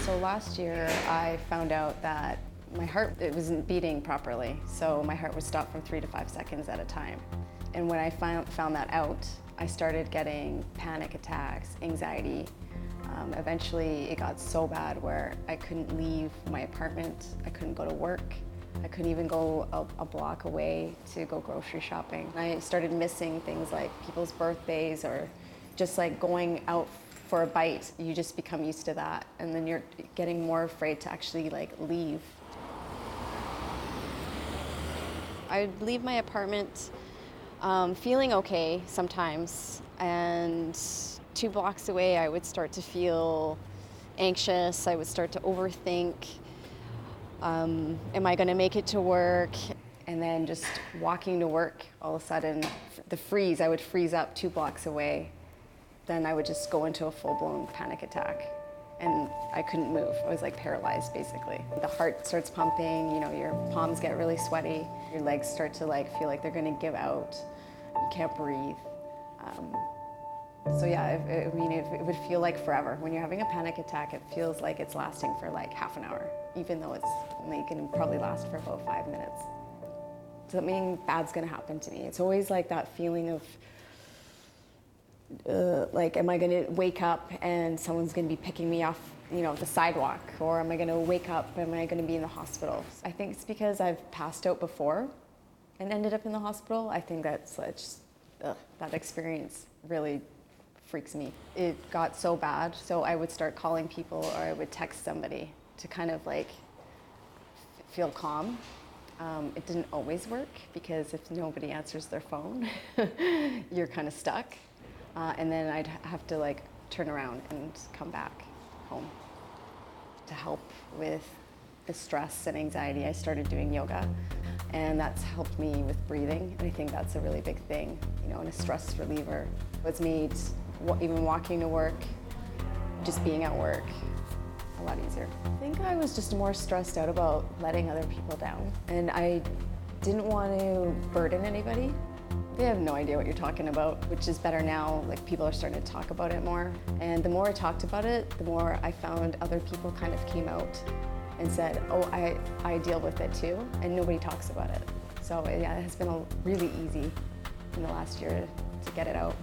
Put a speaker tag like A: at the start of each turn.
A: So last year I found out that my heart, it wasn't beating properly. So my heart would stop from 3 to 5 seconds at a time. And when I found that out, I started getting panic attacks, anxiety. Eventually it got so bad where I couldn't leave my apartment, I couldn't go to work, I couldn't even go a block away to go grocery shopping. I started missing things like people's birthdays or just like going out for a bite. You just become used to that, and then you're getting more afraid to actually like leave. I'd leave my apartment feeling okay sometimes, and 2 blocks away I would start to feel anxious, I would start to overthink. Am I gonna make it to work? And then just walking to work, all of a sudden, I would freeze up 2 blocks away. Then I would just go into a full-blown panic attack. And I couldn't move. I was like paralyzed, basically. The heart starts pumping, you know, your palms get really sweaty. Your legs start to like feel like they're gonna give out. You can't breathe. So yeah, it would feel like forever. When you're having a panic attack, it feels like it's lasting for like half an hour, even though it's only gonna probably last for about 5 minutes. Something bad's gonna happen to me. It's always like that feeling of, like, am I gonna wake up and someone's gonna be picking me off, you know, the sidewalk? Or am I gonna wake up, am I gonna be in the hospital? I think it's because I've passed out before and ended up in the hospital. I think that's just, that experience really freaks me. It got so bad, so I would start calling people or I would text somebody to kind of like feel calm. It didn't always work because if nobody answers their phone, you're kind of stuck. And then I'd have to like turn around and come back home. To help with the stress and anxiety, I started doing yoga, and that's helped me with breathing. And I think that's a really big thing, you know, and a stress reliever. It's made even walking to work, just being at work, a lot easier. I think I was just more stressed out about letting other people down, and I didn't want to burden anybody. They have no idea what you're talking about, which is better now. Like, people are starting to talk about it more. And the more I talked about it, the more I found other people kind of came out and said, oh, I deal with it too, and nobody talks about it. So yeah, it has been really easy in the last year to get it out.